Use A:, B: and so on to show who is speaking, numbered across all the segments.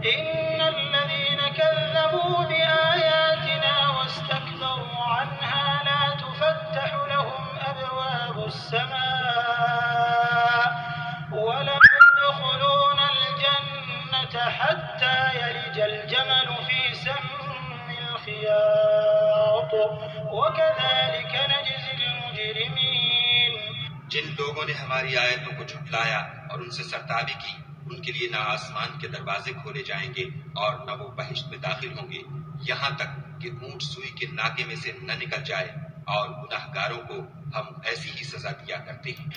A: إن الذين كذبوا بآياتنا واستكبروا عنها لا تفتح لهم أبواب السماء ولا يدخلون الجنة حتى يلج الجمل في سم الخياط وكذلك نجزي المجرمين.
B: جن لوگوں نے ہماری آیتوں کو جھٹلایا اور ان سے سرتابی کی، ان کے لیے نہ آسمان کے دروازے کھولے جائیں گے اور نہ وہ بہشت میں داخل ہوں گے یہاں تک کہ اونٹ سوئی کے ناکے میں سے نہ نکل جائے، اور گناہگاروں کو ہم ایسی ہی سزا دیا کرتے ہیں.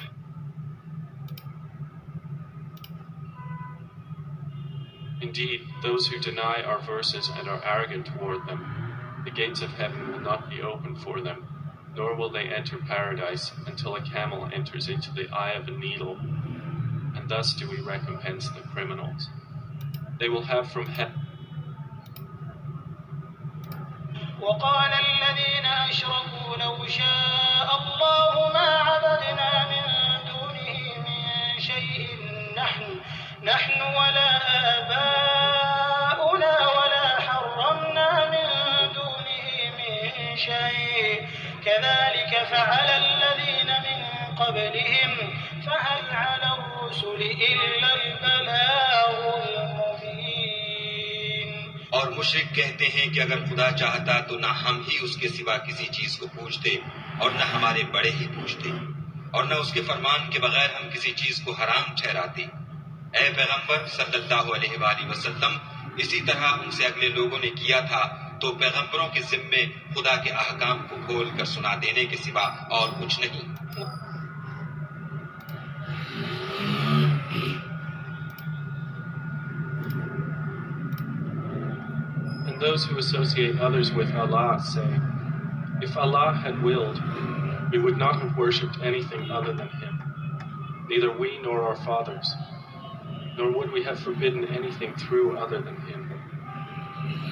C: Indeed, those who deny our verses and are arrogant toward them, the gates of heaven will not be opened for them, nor will they enter paradise until a camel enters into the eye of a needle, and thus do we recompense the criminals. They will have from heaven.
A: وقال الذين أشركوا لو شاء الله ما عبدنا من دونه من شيء نحن ولا آباؤنا ولا حرمنا من دونه من شيء كذلك فعل الذين من قبلهم فهل على الرسل إلا البلاغ المبين.
B: اور مشرک کہتے ہیں کہ اگر خدا چاہتا تو نہ ہم ہی اس کے سوا کسی چیز کو پوچھتے اور نہ ہمارے بڑے ہی پوچھتے اور نہ اس کے فرمان کے بغیر ہم کسی چیز کو حرام ٹھہراتے. اے پیغمبر صلی اللہ علیہ وآلہ وسلم، اسی طرح ان سے اگلے لوگوں نے کیا تھا، تو پیغمبروں کے ذمے خدا کے احکام کو کھول کر سنا دینے کے سوا اور کچھ نہیں.
C: And those who associate others with Allah say, if Allah had willed, we would not have worshipped anything other than Him, neither we nor our fathers, nor would we have forbidden anything through other than Him.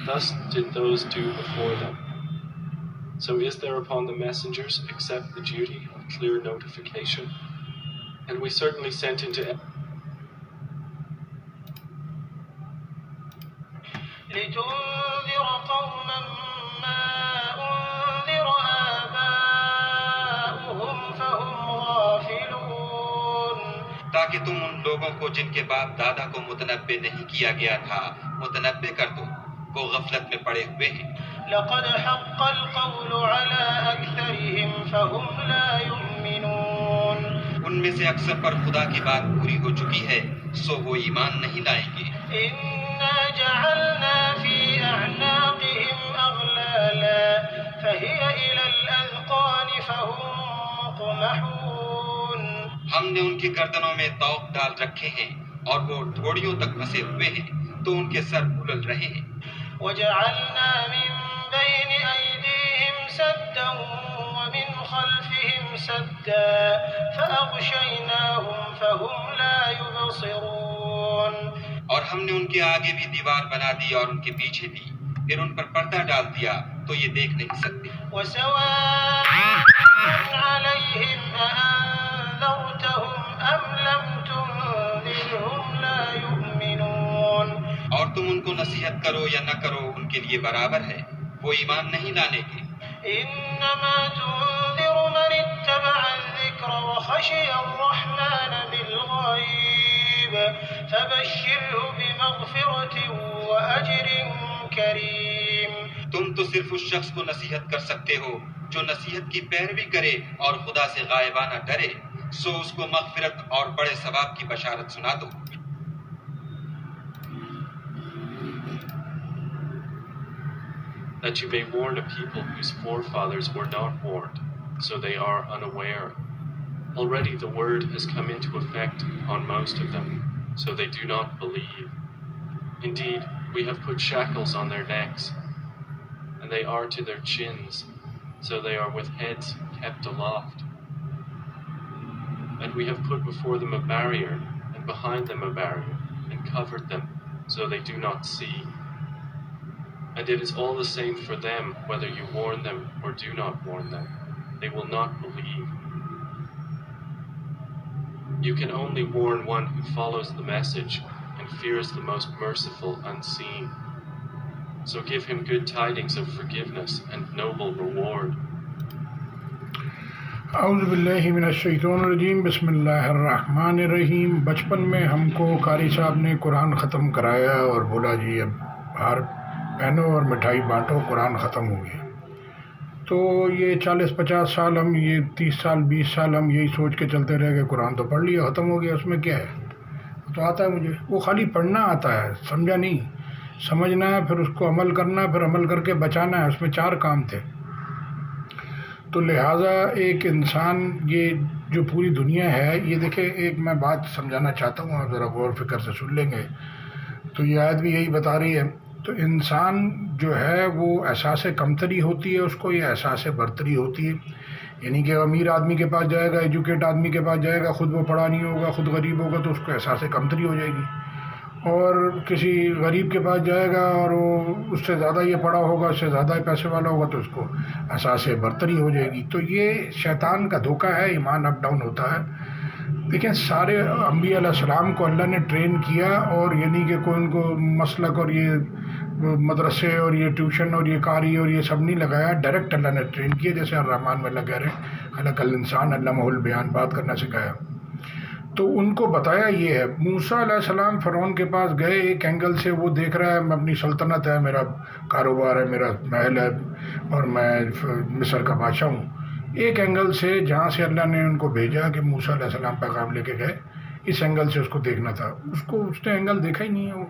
C: Thus did those do before them. So is there upon the messengers except the duty of clear notification? And we certainly sent into
A: لتنذر قوما ما أنذر آباؤهم فهم غافلون.
B: تاکہ تم ان لوگوں کو جن کے باپ دادا کو متنبع نہیں کیا گیا تھا متنبع کر دو، وہ غفلت میں پڑے ہوئے ہیں.
A: لقد حق القول على أكثرهم فهم لا يؤمنون.
B: ان میں سے اکثر پر خدا کی بات پوری ہو چکی ہے، سو وہ ایمان نہیں لائیں گے.
A: إنا جعلنا في أعناقهم أغلالا فهي إلى الأذقان فهم مقمحون.
B: ہم نے ان کی گردنوں میں طوق ڈال رکھے ہیں اور وہ ٹھوڑیوں تک پھنسے ہوئے ہیں، تو ان کے سر پھول رہے ہیں.
A: وجعلنا من بين أيديهم سدا ومن خلفهم سدا فأغشيناهم فهم لا يبصرون.
B: اور ہم نے ان کے آگے بھی دیوار بنا دی اور ان کے پیچھے بھی، پھر ان پر پردہ ڈال دیا تو یہ دیکھ نہیں سکتے.
A: وسواء عليهم أأنذرتهم أم لم تنذرهم لا يؤمنون.
B: اور تم ان کو نصیحت کرو یا نہ کرو ان کے لیے برابر ہے، وہ ایمان نہیں لانے کے.
A: إنما تنذر من اتبع الذكر وخشي الرحمن بالغيب فبشره بمغفرة وأجر كريم.
B: تم تو صرف اس شخص کو نصیحت کر سکتے ہو جو نصیحت کی پیروی کرے اور خدا سے غائبانہ ڈرے، سو اس کو مغفرت اور بڑے ثواب کی بشارت سنا دو.
C: that you may warn a people whose forefathers were not warned, so they are unaware. Already the word has come into effect upon most of them, so they do not believe. Indeed, we have put shackles on their necks, and they are to their chins, so they are with heads kept aloft. And we have put before them a barrier, and behind them a barrier, and covered them, so they do not see. And it is all the same for them whether you warn them or do not warn them. They will not believe. You can only warn one who follows the message, and fears the most merciful unseen. So give him good tidings of forgiveness and noble reward.
D: اعوذ باللہ من الشیطان الرجیم بسم اللہ الرحمن الرحیم۔ بچپن میں ہم کو قاری صاحب نے قرآن ختم کرایا اور بولا جی اب ہار پہنو اور مٹھائی بانٹو، قرآن ختم ہو گیا۔ تو یہ 40-50 سال ہم، یہ 30 سال 20 سال ہم یہی سوچ کے چلتے رہے کہ قرآن تو پڑھ لیا، ختم ہو گیا، اس میں کیا ہے؟ تو آتا ہے مجھے، وہ خالی پڑھنا آتا ہے، سمجھا نہیں، سمجھنا ہے، پھر اس کو عمل کرنا ہے، پھر عمل کر کے بچانا ہے، اس میں 4 کام تھے۔ تو لہٰذا ایک انسان، یہ جو پوری دنیا ہے، یہ دیکھیں، ایک میں بات سمجھانا چاہتا ہوں، آپ ذرا غور فکر سے سن لیں گے تو یہ آیت بھی یہی بتا رہی ہے۔ تو انسان جو ہے وہ احساس کمتری ہوتی ہے اس کو، یہ احساس برتری ہوتی ہے، یعنی کہ امیر آدمی کے پاس جائے گا، ایجوکیٹ آدمی کے پاس جائے گا، خود وہ پڑھا نہیں ہوگا، خود غریب ہوگا، تو اس کو احساس کمتری ہو جائے گی، اور کسی غریب کے پاس جائے گا اور وہ اس سے زیادہ یہ پڑھا ہوگا، اس سے زیادہ پیسے والا ہوگا، تو اس کو احساس برتری ہو جائے گی۔ تو یہ شیطان کا دھوکہ ہے، ایمان اپ ڈاؤن ہوتا ہے۔ دیکھیں، سارے انبیاء علیہ السلام کو اللہ نے ٹرین کیا، اور یعنی کہ کوئی ان کو مسلک اور یہ مدرسے اور یہ ٹیوشن اور یہ قاری اور یہ سب نہیں لگایا، ڈائریکٹ اللہ نے ٹرین کیا، جیسے الرحمن میں اللہ کہہ رہے ہیں خلق الانسان علمہ البیان، بات کرنا سکھایا۔ تو ان کو بتایا یہ ہے۔ موسیٰ علیہ السلام فرعون کے پاس گئے، ایک اینگل سے وہ دیکھ رہا ہے، میں اپنی سلطنت ہے، میرا کاروبار ہے، میرا محل ہے، اور میں مصر کا بادشاہ ہوں۔ ایک اینگل سے جہاں سے اللہ نے ان کو بھیجا کہ موسیٰ علیہ السلام پیغام لے کے گئے، اس اینگل سے اس کو دیکھنا تھا، اس نے اینگل دیکھا ہی نہیں ہے وہ۔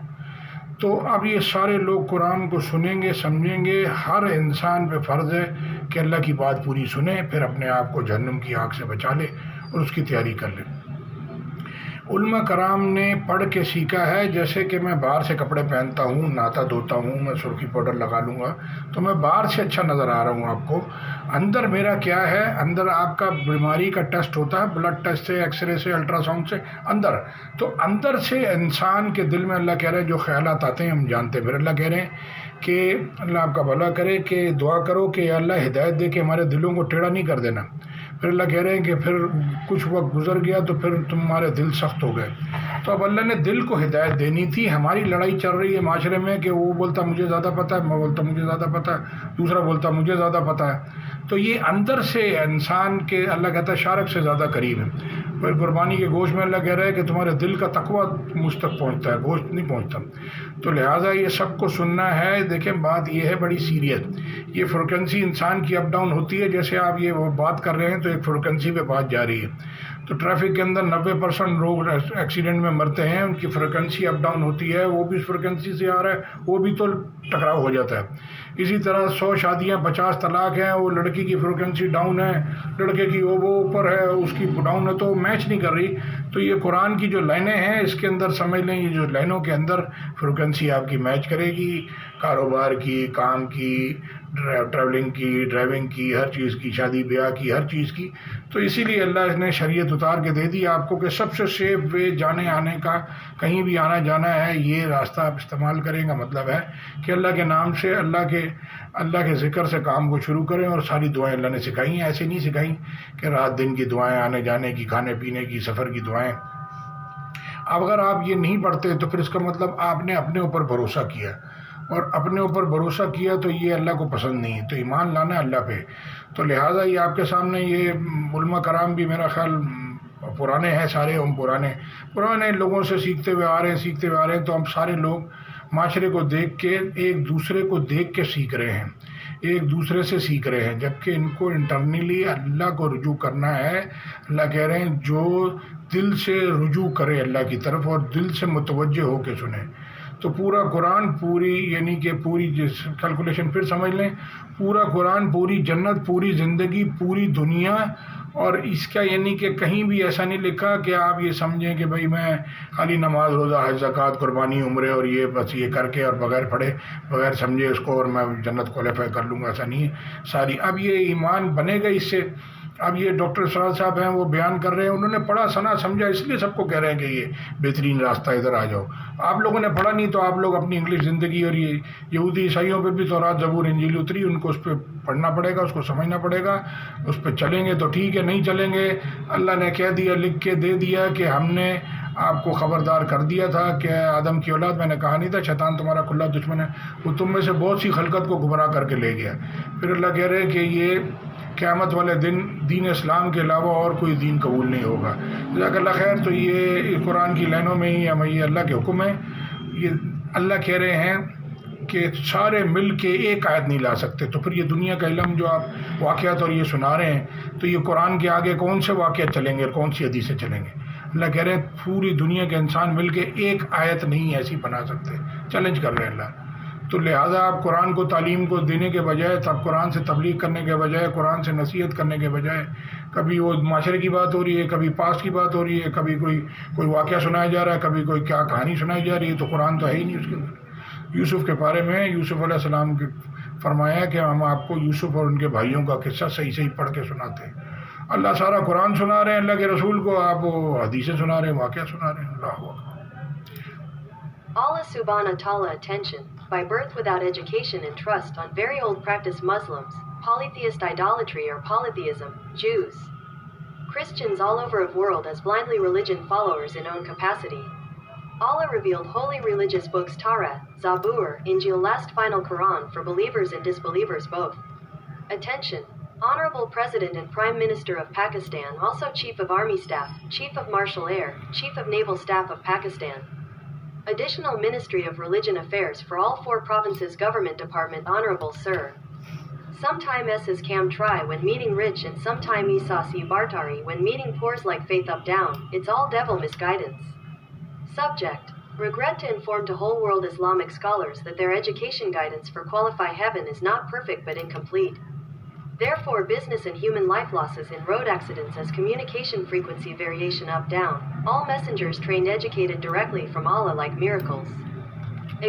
D: تو اب یہ سارے لوگ قرآن کو سنیں گے، سمجھیں گے، ہر انسان پہ فرض ہے کہ اللہ کی بات پوری سنیں، پھر اپنے آپ کو جہنم کی آگ سے بچا لے اور اس کی تیاری کر لے۔ علماء کرام نے پڑھ کے سیکھا ہے، جیسے کہ میں باہر سے کپڑے پہنتا ہوں، نہاتا دھوتا ہوں، میں سرخی پاؤڈر لگا لوں گا تو میں باہر سے اچھا نظر آ رہا ہوں آپ کو، اندر میرا کیا ہے؟ اندر آپ کا بیماری کا ٹیسٹ ہوتا ہے، بلڈ ٹیسٹ سے، ایکس رے سے، الٹرا ساؤنڈ سے، اندر۔ تو اندر سے انسان کے دل میں اللہ کہہ رہے ہیں جو خیالات آتے ہیں ہم جانتے ہیں، پھر اللہ کہہ رہے ہیں کہ اللہ آپ کا بھلا کرے، کہ دعا کرو کہ اللہ ہدایت دے کے ہمارے دلوں کو ٹیڑھا نہیں کر دینا۔ پھر اللہ کہہ رہے ہیں کہ پھر کچھ وقت گزر گیا تو پھر تمہارے دل سخت ہو گئے۔ تو اب اللہ نے دل کو ہدایت دینی تھی۔ ہماری لڑائی چل رہی ہے معاشرے میں کہ وہ بولتا مجھے زیادہ پتہ ہے، میں بولتا مجھے زیادہ پتہ ہے، دوسرا بولتا مجھے زیادہ پتہ ہے۔ تو یہ اندر سے انسان کے اللہ کہتا ہے شارک سے زیادہ قریب ہے۔ پھر قربانی کے گوشت میں اللہ کہہ رہا ہے کہ تمہارے دل کا تقویٰ مجھ تک پہنچتا ہے، گوشت نہیں پہنچتا۔ تو لہٰذا یہ سب کو سننا ہے۔ دیکھیں، بات یہ ہے بڑی سیریس، یہ فریکوینسی انسان کی اپ ڈاؤن ہوتی ہے۔ جیسے آپ یہ وہ بات کر رہے ہیں تو ایک فریکوینسی پہ بات جا رہی ہے۔ تو ٹریفک کے اندر 90% لوگ ایکسیڈنٹ میں مرتے ہیں، ان کی فریکوینسی اپ ڈاؤن ہوتی ہے، وہ بھی اس فریکوینسی سے آ رہا ہے، وہ بھی تو ٹکراؤ ہو جاتا ہے۔ اسی طرح 100 شادیاں، 50 طلاق ہیں، وہ لڑکی کی فریکوینسی ڈاؤن ہے، لڑکے کی وہ اوپر ہے، اس کی ڈاؤن ہے، تو میچ نہیں کر رہی۔ تو یہ قرآن کی جو لائنیں ہیں اس کے اندر سمجھ لیں، یہ جو لائنوں کے اندر فریکوینسی آپ کی میچ کرے گی، کاروبار کی، کام کی، ٹریولنگ کی، ڈرائیونگ کی، ہر چیز کی، شادی بیاہ کی، ہر چیز کی۔ تو اسی لیے اللہ نے شریعت اتار کے دے دی آپ کو کہ سب سے سیف وے جانے آنے کا، کہیں بھی آنا جانا ہے، یہ راستہ آپ استعمال کریں گا۔ مطلب ہے کہ اللہ کے نام سے، اللہ کے ذکر سے کام کو شروع کریں، اور ساری دعائیں اللہ نے سکھائی ہیں، ایسے نہیں سکھائیں کہ رات دن کی دعائیں، آنے جانے کی، کھانے پینے کی، سفر کی دعائیں۔ اب اگر آپ یہ نہیں پڑھتے تو پھر اس کا مطلب آپ نے اپنے اوپر بھروسہ کیا، اور اپنے اوپر بھروسہ کیا تو یہ اللہ کو پسند نہیں ہے۔ تو ایمان لانا ہے اللہ پہ۔ تو لہٰذا یہ آپ کے سامنے یہ علماء کرام بھی میرا خیال پرانے ہیں، سارے ہم پرانے لوگوں سے سیکھتے ہوئے آ رہے ہیں۔ تو ہم سارے لوگ معاشرے کو دیکھ کے، ایک دوسرے کو دیکھ کے سیکھ رہے ہیں، ایک دوسرے سے سیکھ رہے ہیں، جبکہ ان کو انٹرنلی اللہ کو رجوع کرنا ہے۔ اللہ کہہ رہے ہیں جو دل سے رجوع کرے اللہ کی طرف اور دل سے متوجہ ہو کے سنے، تو پورا قرآن، پوری یعنی کہ پوری کیلکولیشن پھر سمجھ لیں، پورا قرآن، پوری جنت، پوری زندگی، پوری دنیا، اور اس کا یعنی کہ کہیں بھی ایسا نہیں لکھا کہ آپ یہ سمجھیں کہ بھائی میں خالی نماز، روزہ، حج، زکوٰۃ، قربانی، عمرے اور یہ بس یہ کر کے اور بغیر پڑھے، بغیر سمجھے اس کو، اور میں جنت کوالیفائی کر لوں گا، ایسا نہیں ہے ساری۔ اب یہ ایمان بنے گا اس سے۔ اب یہ ڈاکٹر سراج صاحب ہیں، وہ بیان کر رہے ہیں، انہوں نے پڑھا، سنا، سمجھا، اس لیے سب کو کہہ رہے ہیں کہ یہ بہترین راستہ، ادھر آ جاؤ۔ آپ لوگوں نے پڑھا نہیں تو آپ لوگ اپنی انگلش زندگی، اور یہ یہودی عیسائیوں پہ بھی تورات، زبور، انجیل اتری، ان کو اس پہ پڑھنا پڑے گا، اس کو سمجھنا پڑے گا، اس پہ چلیں گے تو ٹھیک ہے، نہیں چلیں گے اللہ نے کہہ دیا، لکھ کے دے دیا کہ ہم نے آپ کو خبردار کر دیا تھا کہ آدم کی اولاد، میں نے کہا نہیں تھا شیطان تمہارا کھلا دشمن ہے، وہ تم میں سے بہت سی خلقت کو گمراہ کر کے لے گیا. پھر اللہ کہہ رہے کہ یہ قیامت والے دن دین اسلام کے علاوہ اور کوئی دین قبول نہیں ہوگا. جزاک اللہ خیر. تو یہ قرآن کی لائنوں میں ہی ہمیں یہ اللہ کے حکم ہے. یہ اللہ کہہ رہے ہیں کہ سارے مل کے ایک آیت نہیں لا سکتے. تو پھر یہ دنیا کا علم جو آپ واقعات اور یہ سنا رہے ہیں، تو یہ قرآن کے آگے کون سے واقعات چلیں گے اور کون سی حدیثیں چلیں گے؟ اللہ کہہ رہے ہیں پوری دنیا کے انسان مل کے ایک آیت نہیں ایسی بنا سکتے. چیلنج کر رہے ہیں اللہ. تو لہٰذا آپ قرآن کو تعلیم کو دینے کے بجائے، تب قرآن سے تبلیغ کرنے کے بجائے، قرآن سے نصیحت کرنے کے بجائے، کبھی وہ معاشرے کی بات ہو رہی ہے، کبھی پاس کی بات ہو رہی ہے، کبھی کوئی واقعہ سنایا جا رہا ہے، کبھی کوئی کیا کہانی سنائی جا رہی ہے. تو قرآن تو ہے ہی نہیں اس کے اندر. یوسف کے بارے میں یوسف علیہ السلام کے فرمایا کہ ہم آپ کو یوسف اور ان کے بھائیوں کا قصہ صحیح صحیح پڑھ کے سناتے ہیں. اللہ سارا قرآن سنا رہے ہیں اللہ کے رسول کو، آپ وہ حدیثیں سنا رہے ہیں، واقعہ سنا رہے ہیں. اللہ اکبر.
E: Allah subhanahu wa ta'ala attention, by birth without education and trust on very old practice Muslims, polytheist idolatry or polytheism, Jews, Christians all over of world as blindly religion followers in own capacity. Allah revealed holy religious books Torah, Zabur, Injil, last final Quran for believers and disbelievers both. Attention, Honorable President and Prime Minister of Pakistan, also Chief of Army Staff, Chief of Martial Air, Chief of Naval Staff of Pakistan. Additional Ministry of Religion Affairs for all 4 provinces Government Department. Honorable Sir. Sometime S is Cam try when meeting rich and sometime Isa si Bartari when meeting poors like faith up down. It's all devil misguidance. Subject. Regret to inform to whole world Islamic scholars that their education guidance for qualify heaven is not perfect but incomplete. Therefore, business and human life losses in road accidents as communication frequency variation up down. All messengers trained educated directly from Allah like miracles.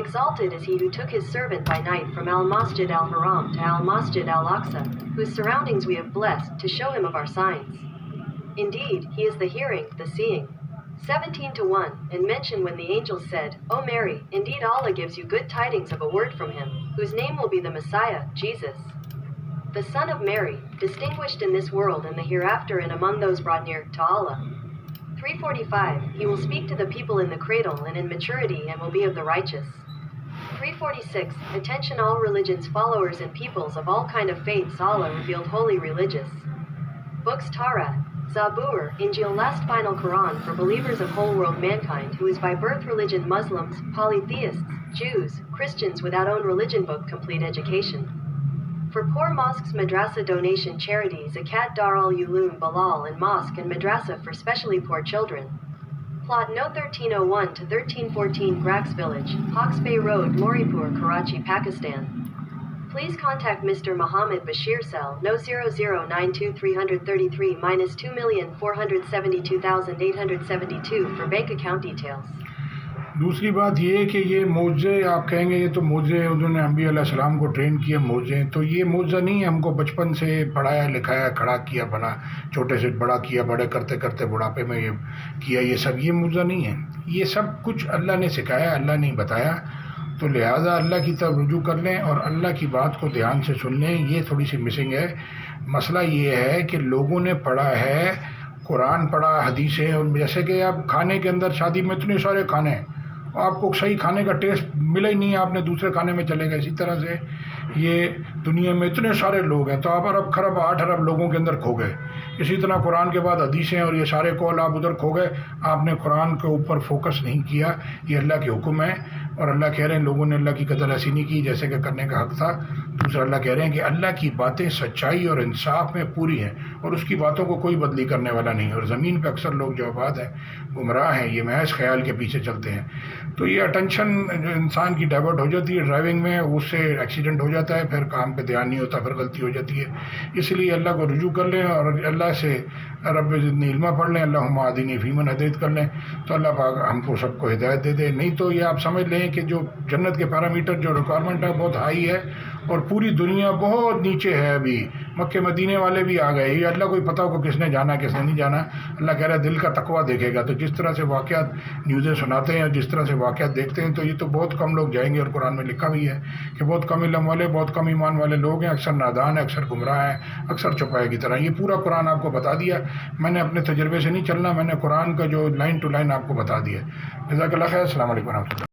E: Exalted is he who took his servant by night from Al-Masjid al-Haram to Al-Masjid al-Aqsa, whose surroundings we have blessed to show him of our signs. Indeed, he is the hearing, the seeing. 17:1, and mention when the angels said, O Mary, indeed Allah gives you good tidings of a word from him, whose name will be the Messiah, Jesus, the Son of Mary, distinguished in this world and the hereafter and among those brought near to Allah. 3:45, he will speak to the people in the cradle and in maturity and will be of the righteous. 3:46, attention all religions followers and peoples of all kind of faiths. Allah revealed holy religious books Torah, Zabur, Injil, last final Quran for believers of whole world mankind who is by birth religion Muslims, polytheists, Jews, Christians without own religion book complete education. For poor mosques, madrasa donation charities, Akat Dar al-Ulum Bilal and mosque and madrasa for specially poor children. Plot No 1301 to 1314 Grax Village, Hawks Bay Road, Moripur, Karachi, Pakistan. Please contact Mr. Muhammad Bashir Cell No 0092333-2,472,872 for bank account details.
D: دوسری بات یہ ہے کہ یہ معجزے آپ کہیں گے یہ تو معجزے انہوں نے انبیاء علیہ السلام کو ٹرین کیے معجزے، تو یہ معجزہ نہیں ہے ہم کو بچپن سے پڑھایا لکھایا کھڑا کیا بنا چھوٹے سے بڑا کیا بڑے کرتے کرتے بڑھاپے میں یہ کیا، یہ سب یہ معجزہ نہیں ہے. یہ سب کچھ اللہ نے سکھایا اللہ نے بتایا. تو لہٰذا اللہ کی طرف رجوع کر لیں اور اللہ کی بات کو دھیان سے سن لیں. یہ تھوڑی سی مسنگ ہے. مسئلہ یہ ہے کہ لوگوں نے پڑھا ہے قرآن پڑھا حدیثیں، اور جیسے کہ آپ کھانے کے اندر شادی میں اتنے سارے کھانے ہیں آپ کو صحیح کھانے کا ٹیسٹ ملا ہی نہیں، آپ نے دوسرے کھانے میں چلے گئے. اسی طرح سے یہ دنیا میں اتنے سارے لوگ ہیں تو آپ ارب خرب 8 ارب لوگوں کے اندر کھو گئے. اسی طرح قرآن کے بعد حدیثیں اور یہ سارے قول آپ ادھر کھو گئے. آپ نے قرآن کے اوپر فوکس نہیں کیا. یہ اللہ کے حکم ہے اور اللہ کہہ رہے ہیں لوگوں نے اللہ کی قدر ایسی نہیں کی جیسے کہ کرنے کا حق تھا. دوسرا اللہ کہہ رہے ہیں کہ اللہ کی باتیں سچائی اور انصاف میں پوری ہیں اور اس کی باتوں کو کوئی بدلی کرنے والا نہیں. اور زمین پہ اکثر لوگ جو آباد ہیں گمراہ ہیں، یہ محض خیال کے پیچھے چلتے ہیں. تو یہ اٹینشن جو انسان کی ڈائیورٹ ہو جاتی ہے ڈرائیونگ میں، اس سے ایکسیڈنٹ ہو جاتا ہے، پھر کام پہ دھیان نہیں ہوتا، پھر غلطی ہو جاتی ہے. اس لیے اللہ کو رجوع کر لیں اور اللہ سے رب زدنی علما پڑھ لیں، اللہم اہدنی فیمن ہدیت کر لیں تو اللہ پاک ہم کو سب کو ہدایت دے دے. نہیں تو یہ آپ سمجھ لیں کہ جو جنت کے پیرامیٹر جو ریکوائرمنٹ ہے بہت ہائی ہے اور پوری دنیا بہت نیچے ہے ابھی، مکے مدینے والے بھی آ گئے، یہ اللہ کو ہی پتہ ہو کہ کس نے جانا کس نے نہیں جانا۔ اللہ کہہ رہا ہے دل کا تقویٰ دیکھے گا۔ تو جس طرح سے واقعات نیوزیں سناتے ہیں اور جس طرح سے واقعات دیکھتے ہیں تو یہ تو بہت کم لوگ جائیں گے، اور قرآن میں لکھا بھی ہے کہ بہت کم علم والے، بہت کم ایمان والے لوگ ہیں، اکثر نادان ہیں، اکثر گمراہ ہیں، اکثر چوپائے کی طرح۔ یہ پورا قرآن آپ کو بتا دیا، میں نے اپنے تجربے سے نہیں چلنا، میں نے قرآن کا جو لائن ٹو لائن آپ کو بتا دیا۔ جزاک اللہ خیر، السلام علیکم ورحمۃ اللہ۔